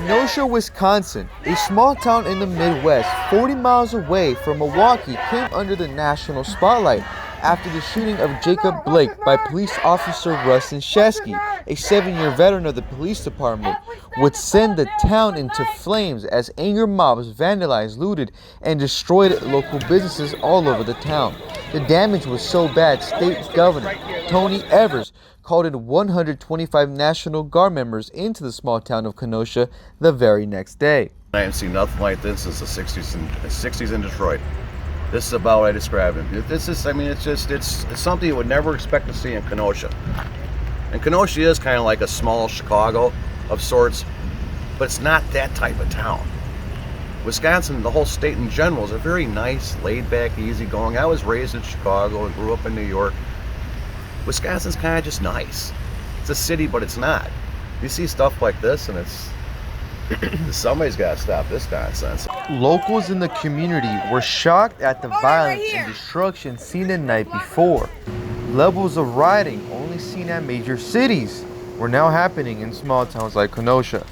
Kenosha, Wisconsin, a small town in the Midwest 40 miles away from Milwaukee, came under the national spotlight after the shooting of Jacob Blake by police officer Rustin Shesky, a 7-year veteran of the police department, would send the town into flames as angry mobs vandalized, looted, and destroyed local businesses all over the town. The damage was so bad, State Governor Tony Evers called in 125 National Guard members into the small town of Kenosha the very next day. I haven't seen nothing like this since the 60s in Detroit. This is about what I described it. This is, I mean, it's something you would never expect to see in Kenosha. And Kenosha is kind of like a small Chicago of sorts, but it's not that type of town. Wisconsin, the whole state in general, is a very nice, laid-back, easygoing. I was raised in Chicago and grew up in New York. Wisconsin's kind of just nice. It's a city, but it's not. You see stuff like this, and it's somebody's got to stop this nonsense. Locals in the community were shocked at the violence and destruction seen the night before. Levels of rioting only seen at major cities were now happening in small towns like Kenosha.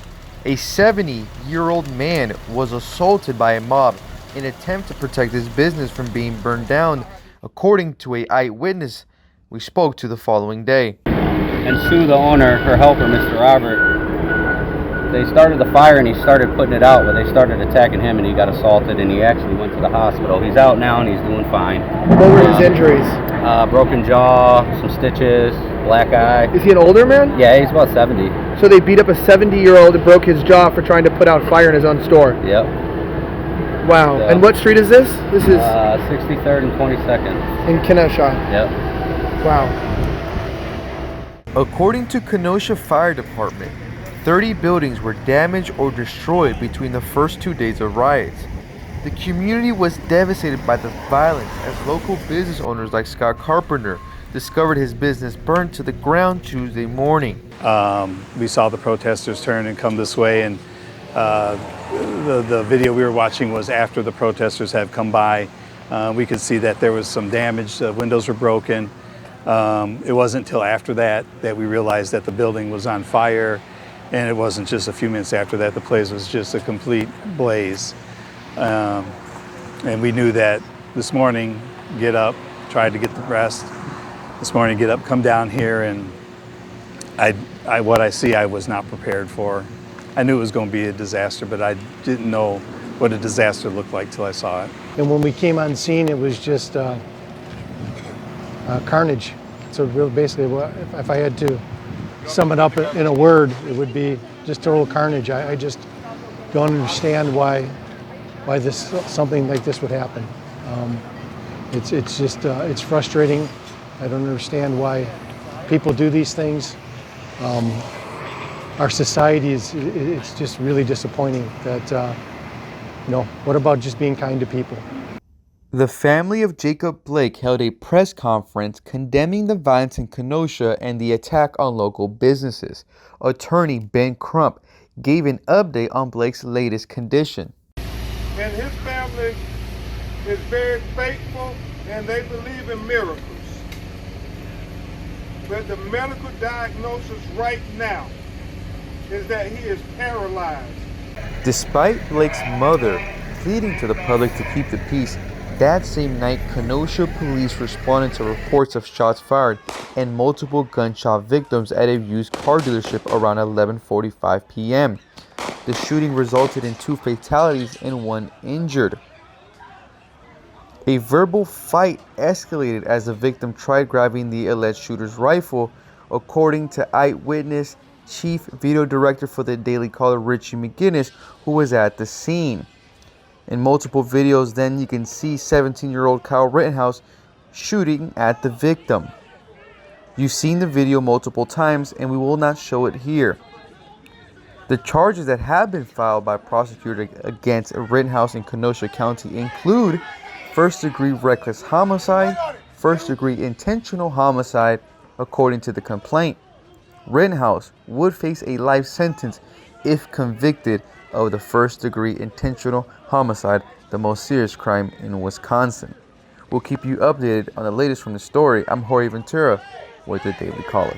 A 70-year-old man was assaulted by a mob in an attempt to protect his business from being burned down, according to an eyewitness we spoke to the following day. And Sue, the owner, her helper, Mr. Robert, they started the fire and he started putting it out, but they started attacking him and he got assaulted and he actually went to the hospital. He's out now and he's doing fine. What were his injuries? Broken jaw, some stitches, black eye. Is he an older man? Yeah, he's about 70. So they beat up a 70-year-old and broke his jaw for trying to put out fire in his own store? Yep. Wow. Yep. And what street is this? This is 63rd and 22nd. in Kenosha. Yep. Wow. According to Kenosha Fire Department, 30 buildings were damaged or destroyed between the first 2 days of riots. The community was devastated by the violence as local business owners like Scott Carpenter discovered his business burned to the ground Tuesday morning. We saw the protesters turn and come this way, and the video we were watching was after the protesters had come by. We could see that there was some damage, the windows were broken. It wasn't until after that we realized that the building was on fire, and it wasn't just a few minutes after that. The place was just a complete blaze. And we knew that this morning, get up, tried to get the rest. This morning, get up, come down here, and what I see, I was not prepared for. I knew it was going to be a disaster, but I didn't know what a disaster looked like till I saw it. And when we came on scene, it was just carnage. So really basically, if I had to sum it up in a word, it would be just total carnage. I just don't understand why something like this would happen. It's frustrating. I don't understand why people do these things. Our society it's just really disappointing that, what about just being kind to people? The family of Jacob Blake held a press conference condemning the violence in Kenosha and the attack on local businesses. Attorney Ben Crump gave an update on Blake's latest condition. And his family is very faithful and they believe in miracles. But the medical diagnosis right now is that he is paralyzed. Despite Blake's mother pleading to the public to keep the peace, that same night, Kenosha police responded to reports of shots fired and multiple gunshot victims at a used car dealership around 11:45 p.m. The shooting resulted in 2 fatalities and 1 injured. A verbal fight escalated as the victim tried grabbing the alleged shooter's rifle, according to eyewitness Chief Video Director for the Daily Caller Richie McGinnis, who was at the scene. In multiple videos, then you can see 17-year-old Kyle Rittenhouse shooting at the victim. You've seen the video multiple times, and we will not show it here. The charges that have been filed by prosecutors against Rittenhouse in Kenosha County include first-degree reckless homicide, first-degree intentional homicide, according to the complaint. Rittenhouse would face a life sentence if convicted of the first-degree intentional homicide, the most serious crime in Wisconsin. We'll keep you updated on the latest from the story. I'm Jorge Ventura with the Daily Caller.